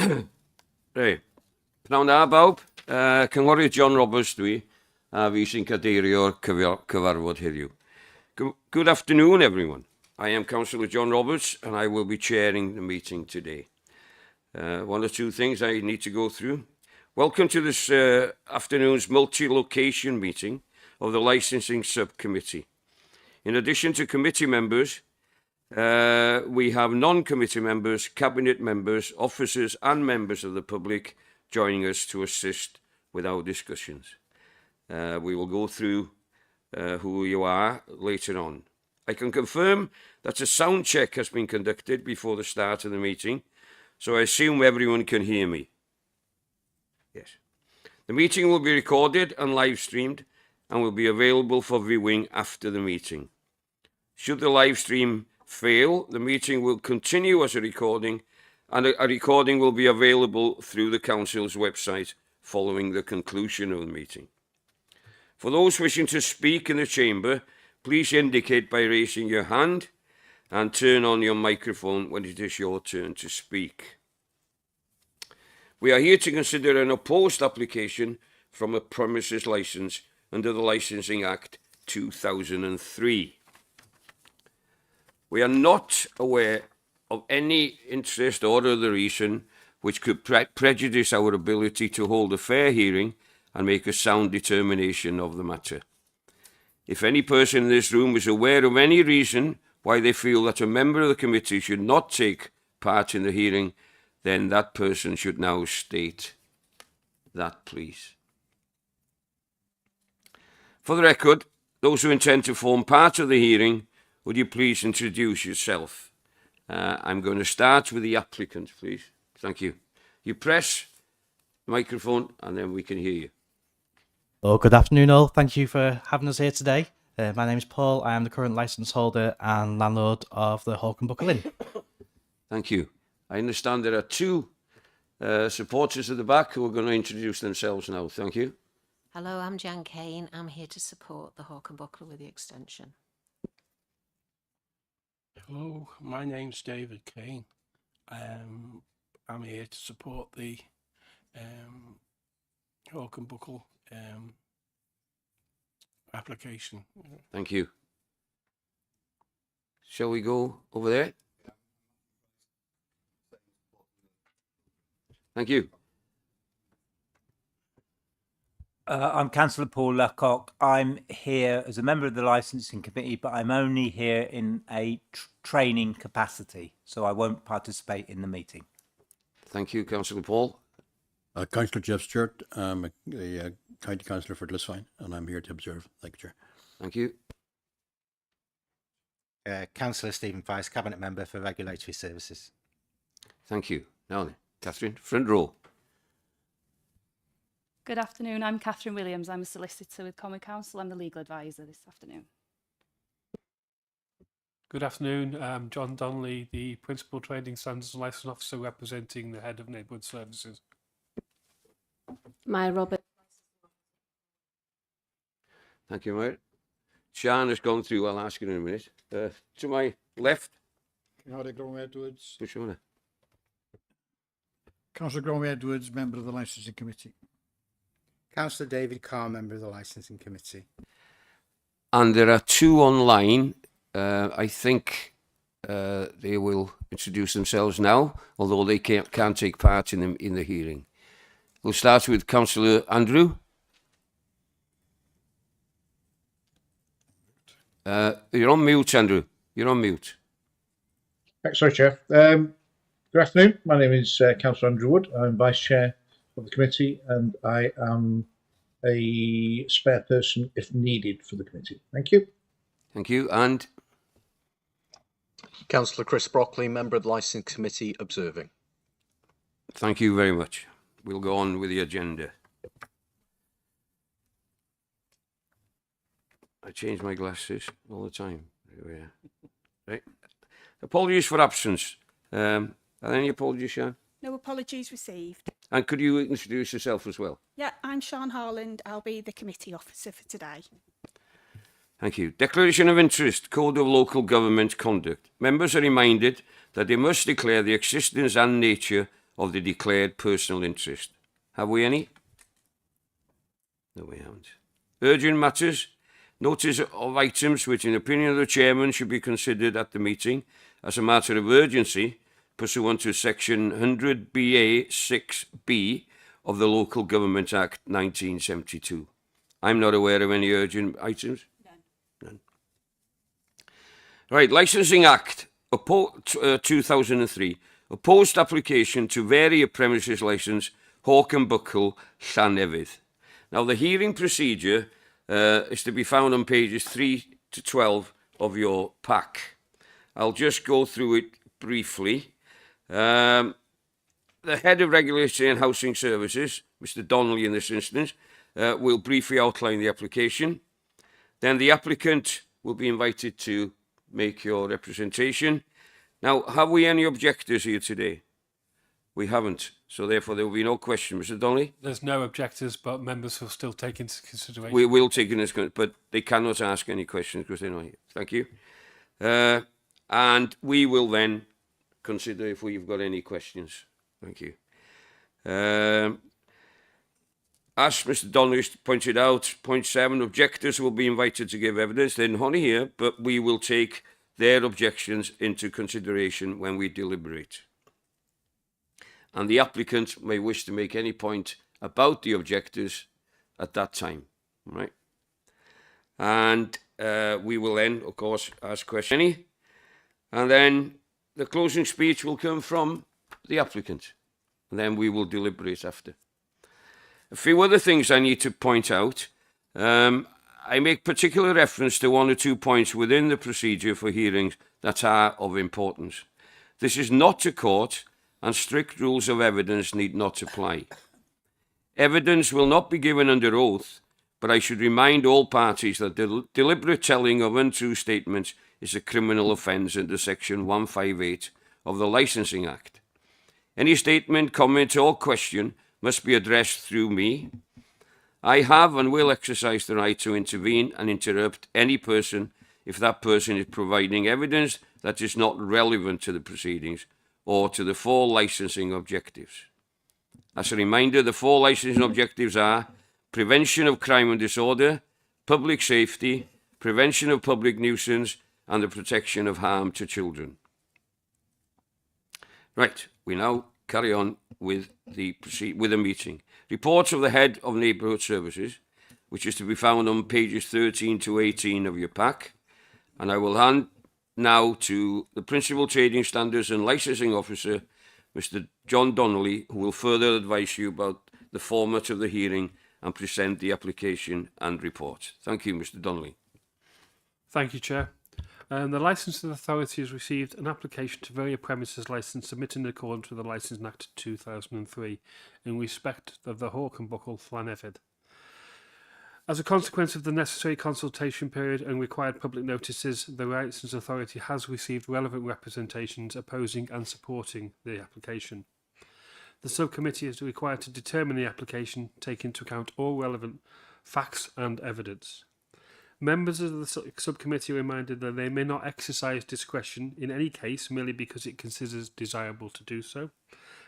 Rei, pnawn da bawb, Cynghorydd John Roberts dwi, a fi sy'n cadeirio'r cyfarfod heddiw. Good afternoon, everyone. I am Councillor John Roberts, and I will be chairing the meeting today. One or two things I need to go through. Welcome to this afternoon's multi-location meeting of the Licensing Subcommittee. In addition to committee members, we have non-committee members, cabinet members, officers and members of the public joining us to assist with our discussions. We will go through who you are later on. I can confirm that a sound check has been conducted before the start of the meeting, so I assume everyone can hear me. Yes. The meeting will be recorded and live streamed and will be available for viewing after the meeting. Should the live stream fail, the meeting will continue as a recording, and a recording will be available through the Council's website following the conclusion of the meeting. For those wishing to speak in the chamber, please indicate by raising your hand and turn on your microphone when it is your turn to speak. We are here to consider an opposed application from a premises licence under the Licensing Act 2003. We are not aware of any interest or other reason which could prejudice our ability to hold a fair hearing and make a sound determination of the matter. If any person in this room is aware of any reason why they feel that a member of the committee should not take part in the hearing, then that person should now state that, please. For the record, those who intend to form part of the hearing, would you please introduce yourself? I'm going to start with the applicant, please. Thank you. You press the microphone and then we can hear you. Well, good afternoon all. Thank you for having us here today. My name is Paul. I am the current licence holder and landlord of the Hawk and Buckle Inn. Thank you. I understand there are two supporters at the back who are going to introduce themselves now. Thank you. Hello, I'm Jan Kane. I'm here to support the Hawk and Buckle with the extension. Hello, my name's David Kane. I'm here to support the Hawk and Buckle application. Thank you. Shall we go over there? Thank you. I'm Councillor Paul Lecoq. I'm here as a member of the Licensing Committee, but I'm only here in a training capacity, so I won't participate in the meeting. Thank you, Councillor Paul. Councillor Jeff Stewart, I'm a County Councillor for Lisfine, and I'm here to observe. Thank you, Chair. Thank you. Councillor Stephen Price, Cabinet Member for Regulatory Services. Thank you. Now then, Catherine, front row. Good afternoon, I'm Catherine Williams. I'm a solicitor with Common Council. I'm the legal advisor this afternoon. Good afternoon, I'm John Donnelly, the Principal Trading Standards and Licence Officer representing the Head of Neighbourhood Services. Maya Robert. Thank you, Maya. Sian has gone through. I'll ask you in a minute. To my left. Edwards. Which one? Councillor Gromway Edwards, Member of the Licensing Committee. Councillor David Carr, Member of the Licensing Committee. And there are two online. I think they will introduce themselves now, although they can't take part in the hearing. We'll start with Councillor Andrew. You're on mute, Andrew. You're on mute. Thanks, sorry, Chair. Good afternoon. My name is Councillor Andrew Wood. I'm Vice Chair of the committee, and I am a spare person if needed for the committee. Thank you. Thank you. And Councillor Chris Brockley, Member of the Licensing Committee, observing. Thank you very much. We'll go on with the agenda. I change my glasses all the time. There we are. Right. Apologies for absence. Are there any apologies, Sian? No apologies received. And could you introduce yourself as well? Yeah, I'm Sian Harland. I'll be the committee officer for today. Thank you. Declaration of Interest, Code of Local Government Conduct. Members are reminded that they must declare the existence and nature of the declared personal interest. Have we any? No, we haven't. Urgent matters. Notice of items which, in the opinion of the chairman, should be considered at the meeting as a matter of urgency pursuant to section 100BA 6B of the Local Government Act 1972. I'm not aware of any urgent items. None. Right, Licensing Act 2003. Opposed application to vary a premises licence, Hawk and Buckle, Llanefydd. Now, the hearing procedure is to be found on pages 3 to 12 of your pack. I'll just go through it briefly. The Head of Regulatory and Housing Services, Mr. Donnelly in this instance, will briefly outline the application. Then the applicant will be invited to make your representation. Now, have we any objectors here today? We haven't, so therefore there will be no question. Mr. Donnelly? There's no objectors, but members will still take into consideration. We will take into consideration, but they cannot ask any questions because they're not here. Thank you. And we will then consider if we've got any questions. Thank you. As Mr. Donnelly pointed out, point 7, objectors will be invited to give evidence. They're not here, but we will take their objections into consideration when we deliberate. And the applicant may wish to make any point about the objectors at that time, right? And we will then, of course, ask questions. And then the closing speech will come from the applicant. And then we will deliberate after. A few other things I need to point out. I make particular reference to 1 or 2 points within the procedure for hearings that are of importance. This is not a court, and strict rules of evidence need not apply. Evidence will not be given under oath, but I should remind all parties that deliberate telling of untrue statements is a criminal offence under section 158 of the Licensing Act. Any statement, comment or question must be addressed through me. I have and will exercise the right to intervene and interrupt any person if that person is providing evidence that is not relevant to the proceedings or to the 4 licensing objectives. As a reminder, the 4 licensing objectives are prevention of crime and disorder, public safety, prevention of public nuisance, and the protection of harm to children. Right, we now carry on with the meeting. Reports of the Head of Neighbourhood Services, which is to be found on pages 13 to 18 of your pack. And I will hand now to the Principal Trading Standards and Licensing Officer, Mr. John Donnelly, who will further advise you about the format of the hearing and present the application and report. Thank you, Mr. Donnelly. Thank you, Chair. The Licensing Authority has received an application to vary a premises licence submitted in accordance with the Licensing Act 2003 in respect of the Hawk and Buckle Llanefydd. As a consequence of the necessary consultation period and required public notices, the Licensing Authority has received relevant representations opposing and supporting the application. The subcommittee is required to determine the application, take into account all relevant facts and evidence. Members of the subcommittee are reminded that they may not exercise discretion in any case merely because it considers desirable to do so,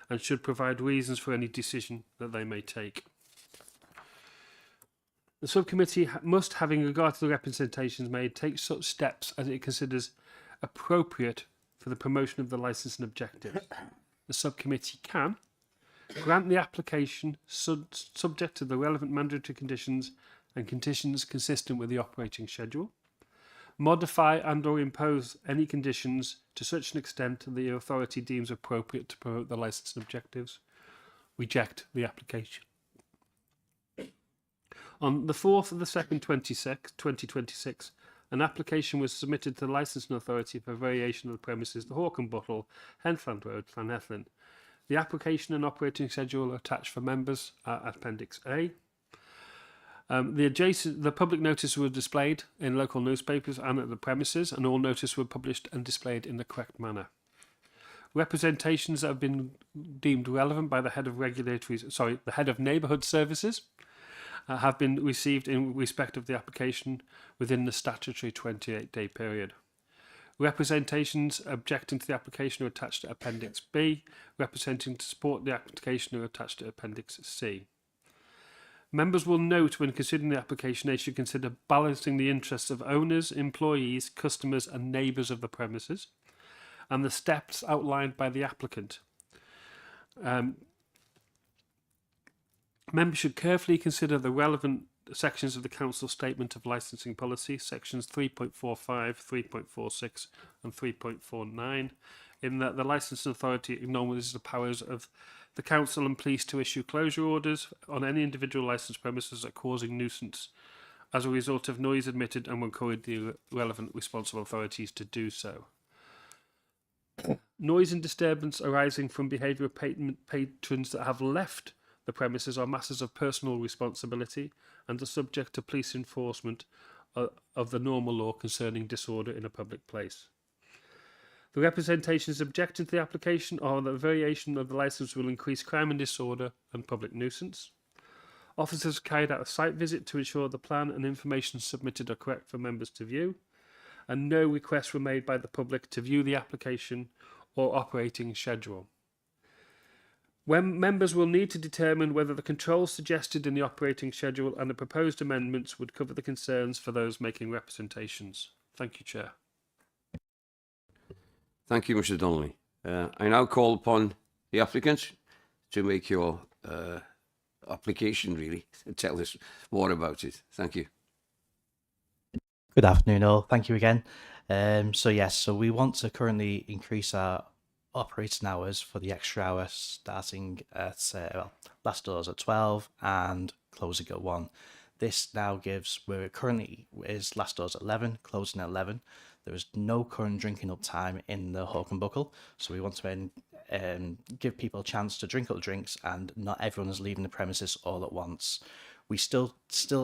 and should provide reasons for any decision that they may take. The subcommittee must, having regard to the representations made, take such steps as it considers appropriate for the promotion of the licensing objectives. The subcommittee can grant the application subject to the relevant mandatory conditions and conditions consistent with the operating schedule, modify and or impose any conditions to such an extent that the authority deems appropriate to promote the licensing objectives, reject the application. On the 4th of the 2nd, 2026, an application was submitted to the Licensing Authority for variation of the premises, the Hawk and Buckle, Henfland Road, Llanellan. The application and operating schedule are attached for members at Appendix A. The public notice was displayed in local newspapers and at the premises, and all notices were published and displayed in the correct manner. Representations that have been deemed relevant by the Head of Neighbourhood Services have been received in respect of the application within the statutory 28-day period. Representations objecting to the application are attached to Appendix B. Representing to support the application are attached to Appendix C. Members will note when considering the application they should consider balancing the interests of owners, employees, customers and neighbours of the premises and the steps outlined by the applicant. Members should carefully consider the relevant sections of the Council Statement of Licensing Policy, sections 3.45, 3.46 and 3.49, in that the licensing authority acknowledges the powers of the Council and Police to issue closure orders on any individual licensed premises that are causing nuisance as a result of noise emitted and will encourage the relevant responsible authorities to do so. Noise and disturbance arising from behaviour of patrons that have left the premises are matters of personal responsibility and are subject to police enforcement of the normal law concerning disorder in a public place. The representations objecting to the application are that the variation of the licence will increase crime and disorder and public nuisance. Officers carried out a site visit to ensure the plan and information submitted are correct for members to view, and no requests were made by the public to view the application or operating schedule. When members will need to determine whether the controls suggested in the operating schedule and the proposed amendments would cover the concerns for those making representations. Thank you, Chair. Thank you, Mr. Donnelly. I now call upon the applicant to make your application, really, and tell us more about it. Thank you. Good afternoon, all. Thank you again. So we want to currently increase our operating hours for the extra hour starting at, last doors at 12 and closing at 1. This now gives, where it currently is last doors at 11, closing at 11. There is no current drinking up time in the Hawk and Buckle, so we want to give people a chance to drink up the drinks and not everyone is leaving the premises all at once. We still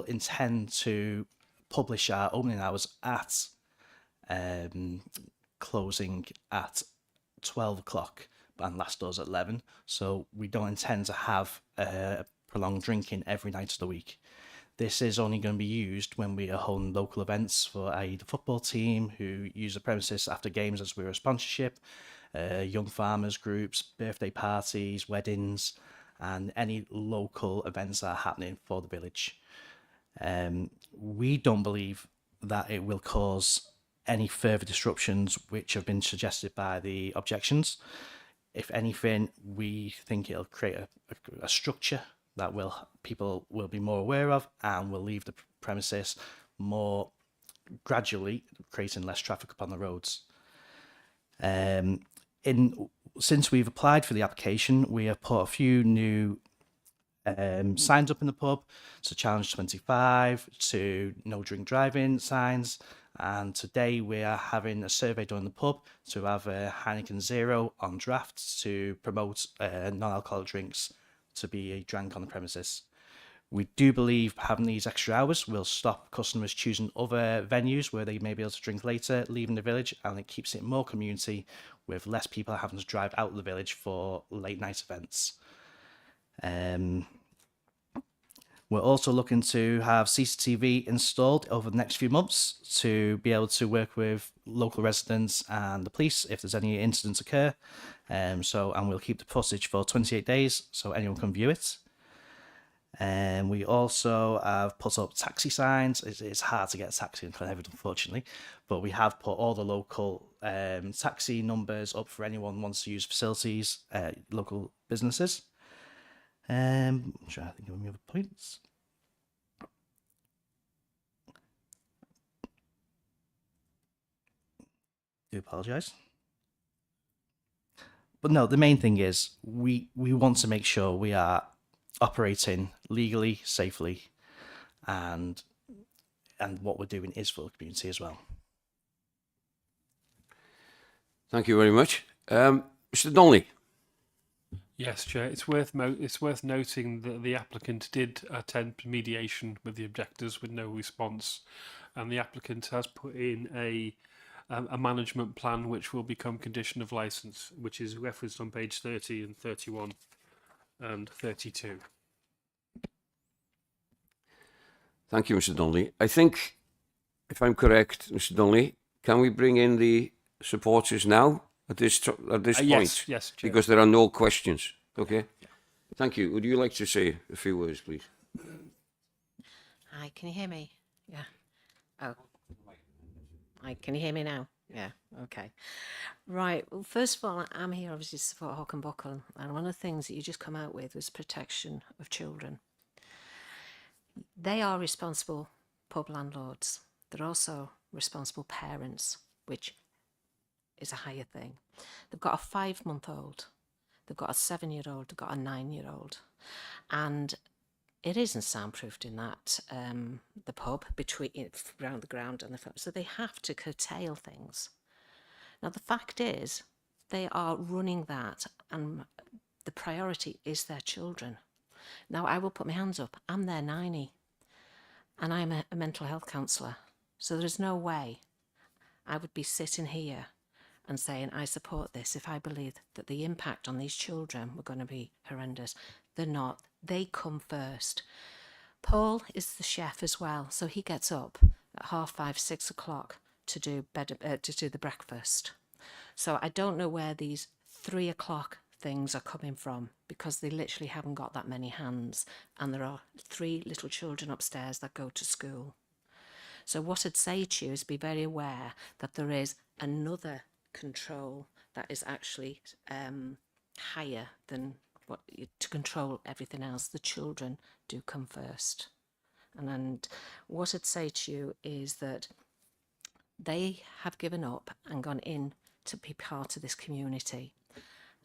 intend to publish our opening hours at closing at 12 o'clock and last doors at 11, so we don't intend to have prolonged drinking every night of the week. This is only going to be used when we are holding local events for the football team who use the premises after games as we're a sponsorship, young farmers groups, birthday parties, weddings, and any local events that are happening for the village. We don't believe that it will cause any further disruptions which have been suggested by the objections. If anything, we think it'll create a structure that people will be more aware of and will leave the premises more gradually, creating less traffic upon the roads. Since we've applied for the application, we have put a few new signs up in the pub, so Challenge 25 to no drink driving signs, and today we are having a survey done in the pub to have a Heineken Zero on draft to promote non-alcoholic drinks to be drank on the premises. We do believe having these extra hours will stop customers choosing other venues where they may be able to drink later, leaving the village, and it keeps it more community with less people having to drive out of the village for late night events. We're also looking to have CCTV installed over the next few months to be able to work with local residents and the police if there's any incidents occur. And we'll keep the footage for 28 days so anyone can view it. And we also have put up taxi signs. It's hard to get a taxi in Clonhead, unfortunately, but we have put all the local taxi numbers up for anyone who wants to use facilities, local businesses. I'm trying to think of any other points. Do apologise. But no, the main thing is we want to make sure we are operating legally, safely, and what we're doing is for the community as well. Thank you very much. Mr. Donnelly. Yes, Chair. It's worth noting that the applicant did attempt mediation with the objectors with no response, and the applicant has put in a management plan which will become condition of licence, which is referenced on page 30 and 31 and 32. Thank you, Mr. Donnelly. I think, if I'm correct, Mr. Donnelly, can we bring in the supporters now at this point? Yes, Chair. Because there are no questions. Okay. Thank you. Would you like to say a few words, please? Hi, can you hear me? Yeah. Oh. Hi, can you hear me now? Yeah, okay. Right, well, first of all, I'm here obviously to support Hawk and Buckle, and one of the things that you just come out with was protection of children. They are responsible pub landlords. They're also responsible parents, which is a higher thing. They've got a 5-month-old, they've got a 7-year-old, they've got a 9-year-old, and it isn't soundproofed in that the pub between around the ground and the front, so they have to curtail things. Now the fact is, they are running that, and the priority is their children. Now I will put my hands up. I'm their nanny, and I'm a mental health counsellor, so there is no way I would be sitting here and saying I support this if I believed that the impact on these children were going to be horrendous. They're not. They come first. Paul is the chef as well, so he gets up at 5:30, 6 o'clock to do the breakfast. So I don't know where these 3 o'clock things are coming from, because they literally haven't got that many hands, and there are 3 little children upstairs that go to school. So what I'd say to you is be very aware that there is another control that is actually higher than what to control everything else. The children do come first. And what I'd say to you is that they have given up and gone in to be part of this community,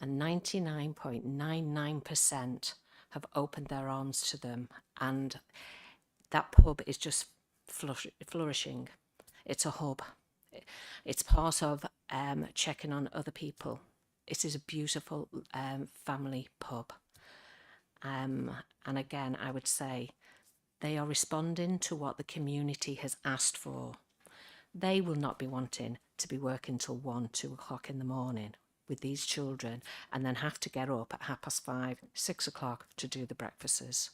and 99.99% have opened their arms to them, and that pub is just flourishing. It's a hub. It's part of checking on other people. It is a beautiful family pub. And again, I would say they are responding to what the community has asked for. They will not be wanting to be working till 1, 2 o'clock in the morning with these children, and then have to get up at 5:30, 6 o'clock to do the breakfasts.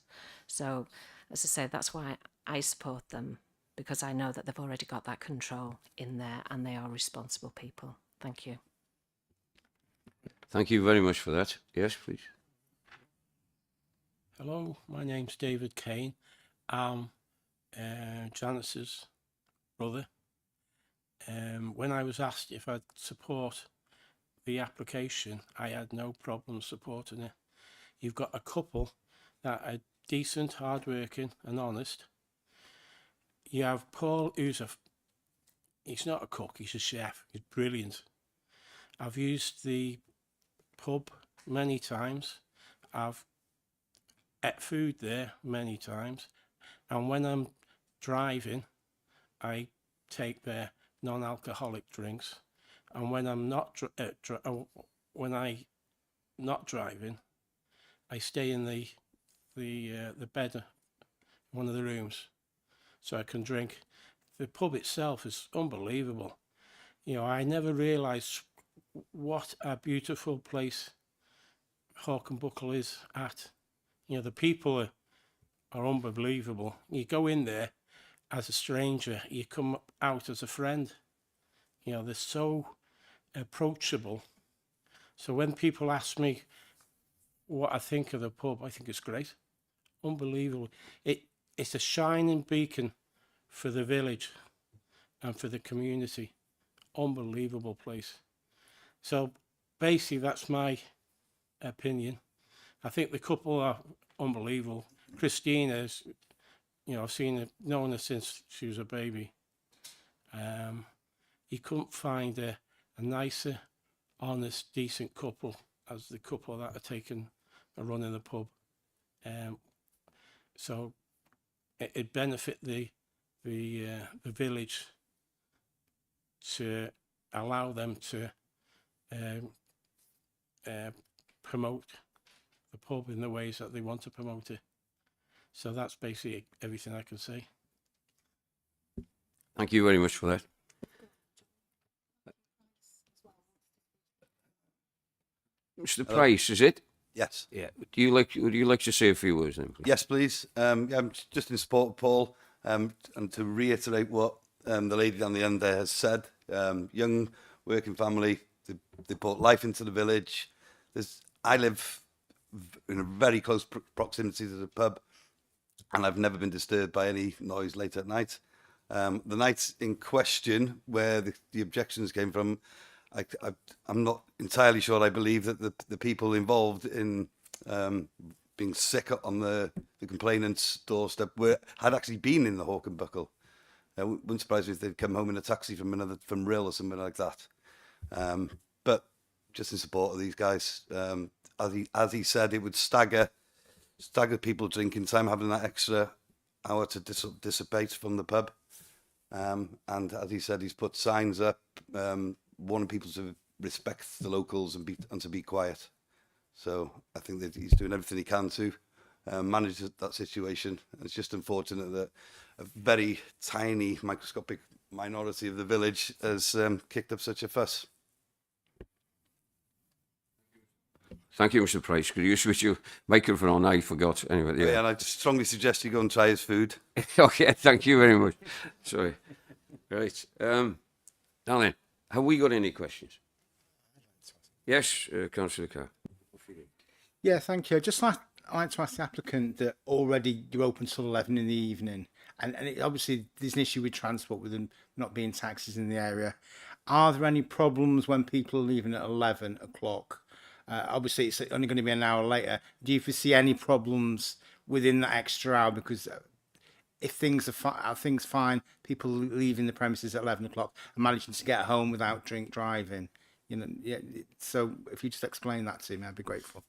So, as I say, that's why I support them, because I know that they've already got that control in there, and they are responsible people. Thank you. Thank you very much for that. Yes, please. Hello, my name's David Kane. I'm Janice's brother. When I was asked if I'd support the application, I had no problem supporting it. You've got a couple that are decent, hardworking and honest. You have Paul, he's not a cook, he's a chef, he's brilliant. I've used the pub many times. I've ate food there many times. And when I'm driving, I take their non-alcoholic drinks. And when I'm not driving, I stay in the bed, one of the rooms, so I can drink. The pub itself is unbelievable. You know, I never realised what a beautiful place Hawk and Buckle is at. You know, the people are unbelievable. You go in there as a stranger, you come out as a friend. You know, they're so approachable. So when people ask me what I think of the pub, I think it's great. Unbelievable. It's a shining beacon for the village and for the community. Unbelievable place. So basically that's my opinion. I think the couple are unbelievable. Christina's, you know, I've known her since she was a baby. You couldn't find a nicer, honest, decent couple as the couple that are taking a run in the pub. So it benefit the village to allow them to promote the pub in the ways that they want to promote it. So that's basically everything I can say. Thank you very much for that. Mr. Price, is it? Yes. Yeah. Would you like to say a few words then, please? Yes, please. I'm just in support of Paul, and to reiterate what the lady down the end there has said. Young working family. They brought life into the village. I live in a very close proximity to the pub, and I've never been disturbed by any noise late at night. The night in question, where the objections came from, I'm not entirely sure. I believe that the people involved in being sick on the complainant's doorstep had actually been in the Hawk and Buckle. Wouldn't surprise me if they'd come home in a taxi from Rill or something like that. But just in support of these guys, as he said, it would stagger people drinking time, having that extra hour to dissipate from the pub. And as he said, he's put signs up warning people to respect the locals and to be quiet. So I think that he's doing everything he can to manage that situation. And it's just unfortunate that a very tiny, microscopic minority of the village has kicked up such a fuss. Thank you, Mr. Price. Could you switch your microphone on? I forgot. Anyway, yeah. Yeah, and I strongly suggest you go and try his food. Okay, thank you very much. Sorry. Right. Now then, have we got any questions? Yes, Councillor Carr. Yeah, thank you. I'd just like to ask the applicant that already you're open till 11 in the evening, and obviously there's an issue with transport with them not being taxis in the area. Are there any problems when people are leaving at 11 o'clock? Obviously, it's only going to be an hour later. Do you foresee any problems within that extra hour? Because if things are things fine, people leaving the premises at 11 o'clock and managing to get home without drink driving, you know. Yeah. So if you just explain that to me, I'd be grateful.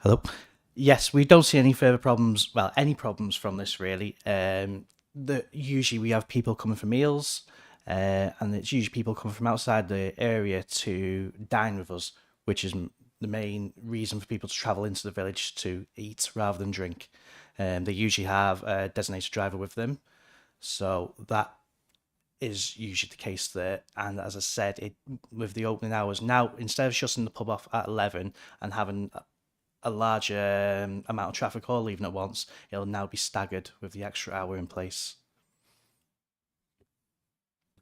Hello. Yes, we don't see any further problems. Well, any problems from this really. Usually we have people coming for meals. And it's usually people coming from outside the area to dine with us, which is the main reason for people to travel into the village to eat rather than drink. They usually have a designated driver with them, so that is usually the case there. And as I said, with the opening hours now, instead of shutting the pub off at 11 and having a larger amount of traffic all leaving at once, it'll now be staggered with the extra hour in place.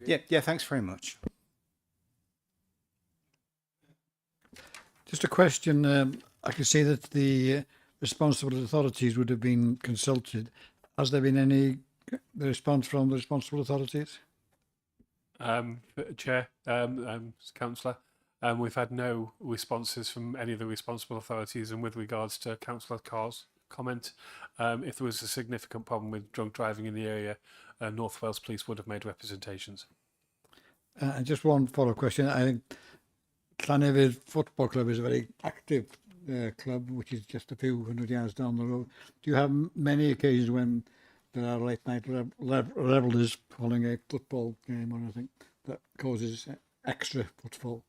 Yeah, thanks very much. Just a question. I can see that the responsible authorities would have been consulted. Has there been any response from the responsible authorities? Chair, Councillor, we've had no responses from any of the responsible authorities. And with regards to Councillor Carr's comment, if there was a significant problem with drunk driving in the area, North Wales Police would have made representations. And just one follow-up question. I think Llanefydd Football Club is a very active club, which is just a few hundred yards down the road. Do you have many occasions when there are late-night revellers following a football game or anything that causes extra footfall?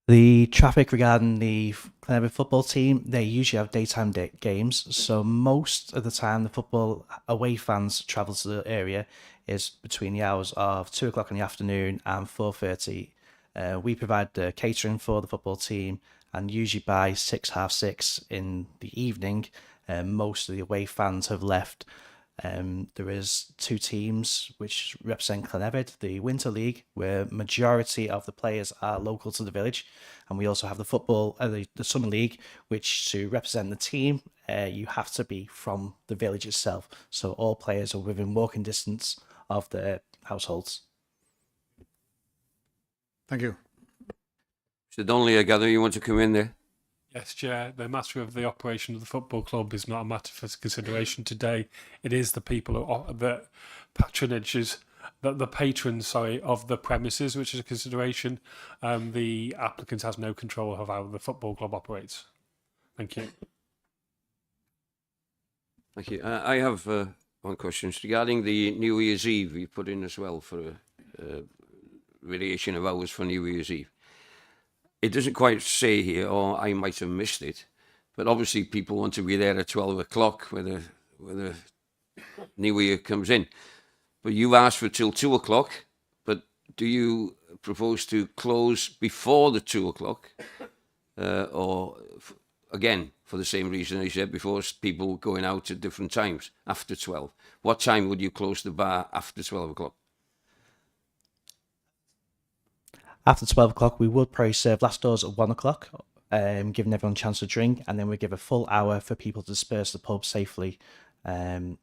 The traffic regarding the Llanefydd football team, they usually have daytime games. So most of the time, the football away fans travel to the area is between the hours of 2 o'clock in the afternoon and 4:30. We provide the catering for the football team, and usually by 6:30 in the evening, most of the away fans have left. There is 2 teams which represent Llanefydd, the Winter League, where majority of the players are local to the village, and we also have the football, the Summer League, which to represent the team, you have to be from the village itself. So all players are within walking distance of their households. Thank you. Mr. Donnelly, I gather you want to come in there? Yes, Chair. The matter of the operation of the football club is not a matter for consideration today. It is the people that patronages, the patrons, of the premises, which is a consideration. The applicant has no control of how the football club operates. Thank you. Thank you. I have one question regarding the New Year's Eve you put in as well for variation of hours for New Year's Eve. It doesn't quite say here, or I might have missed it, but obviously people want to be there at 12 o'clock when the New Year comes in. But you've asked for till 2 o'clock, but do you propose to close before the 2 o'clock? Or again, for the same reason I said before, people going out at different times after 12. What time would you close the bar after 12 o'clock? After 12 o'clock, we would probably serve last doors at 1 o'clock, giving everyone a chance to drink, and then we give a full hour for people to disperse the pub safely. I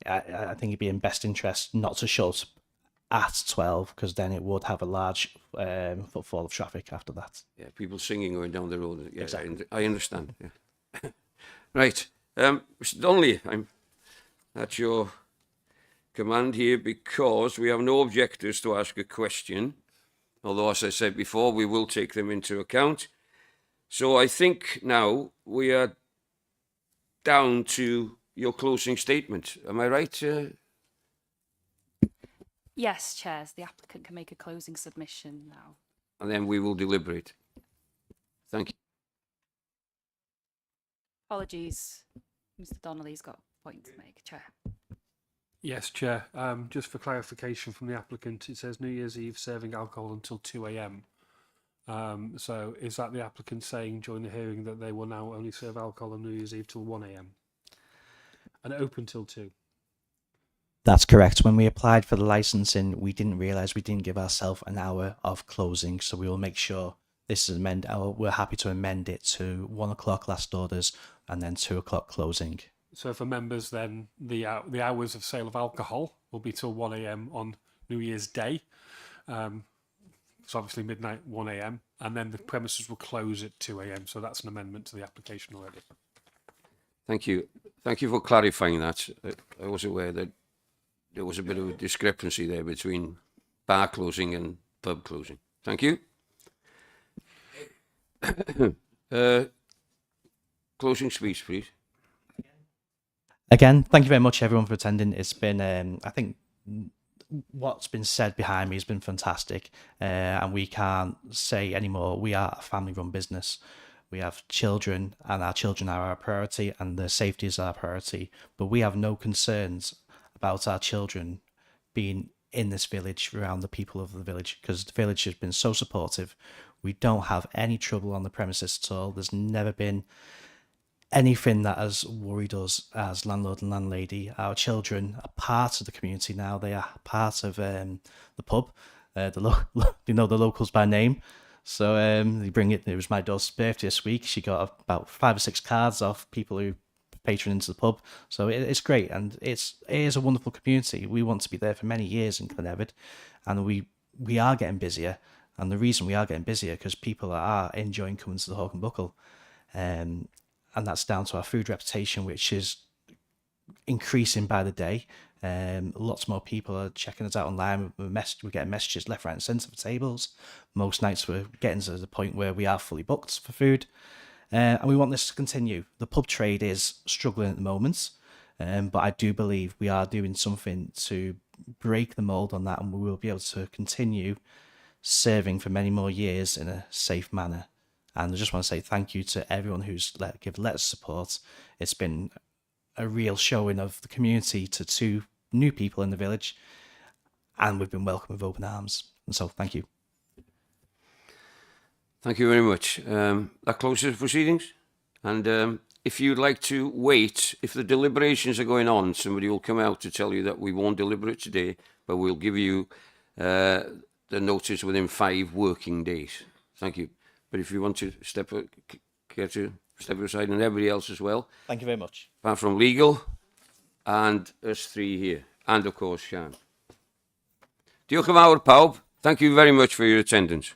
think it'd be in best interest not to shut at 12, because then it would have a large footfall of traffic after that. Yeah, people singing going down the road. Yeah, Exactly. I understand. Yeah. Right. Mr. Donnelly, I'm at your command here because we have no objectors to ask a question. Although, as I said before, we will take them into account. So I think now we are down to your closing statement. Am I right? Yes, Chairs, the applicant can make a closing submission now. And then we will deliberate. Thank you. Apologies, Mr. Donnelly's got a point to make, Chair. Yes, Chair. Just for clarification from the applicant, it says New Year's Eve serving alcohol until 2 a.m. So is that the applicant saying during the hearing that they will now only serve alcohol on New Year's Eve till 1 a.m. and open till 2? That's correct. When we applied for the licensing, we didn't realise we didn't give ourselves an hour of closing, so we will make sure this is amended. We're happy to amend it to 1 o'clock last orders and then 2 o'clock closing. So for members, then the hours of sale of alcohol will be till 1 a.m. on New Year's Day. So obviously midnight, 1 a.m. And then the premises will close at 2 a.m. So that's an amendment to the application already. Thank you. Thank you for clarifying that. I was aware that there was a bit of a discrepancy there between bar closing and pub closing. Thank you. Closing speech, please. Again, thank you very much, everyone, for attending. It's been, I think, what's been said behind me has been fantastic, and we can't say anymore. We are a family-run business. We have children, and our children are our priority, and their safety is our priority. But we have no concerns about our children being in this village around the people of the village, because the village has been so supportive. We don't have any trouble on the premises at all. There's never been anything that has worried us as landlord and landlady. Our children are part of the community now. They are part of the pub. They know the locals by name. So they bring it. It was my daughter's birthday this week. She got about 5 or 6 cards off people who patron into the pub. So it's great, and it is a wonderful community. We want to be there for many years in Gleneford, and we are getting busier. And the reason we are getting busier because people are enjoying coming to the Hawk and Buckle. And that's down to our food reputation, which is increasing by the day. Lots more people are checking us out online. We're getting messages left, right, and centre for tables. Most nights we're getting to the point where we are fully booked for food. And we want this to continue. The pub trade is struggling at the moment, but I do believe we are doing something to break the mould on that, and we will be able to continue serving for many more years in a safe manner. And I just want to say thank you to everyone who's given letters of support. It's been a real showing of the community to 2 new people in the village, and we've been welcomed with open arms. And so thank you. Thank you very much. That closes the proceedings. And if you'd like to wait, if the deliberations are going on, somebody will come out to tell you that we won't deliberate today, but we'll give you the notice within 5 working days. Thank you. But if you want to care to step aside, and everybody else as well. Thank you very much. Apart from legal and us 3 here, and of course Sian. Diolch yn fawr pawb. Thank you very much for your attendance.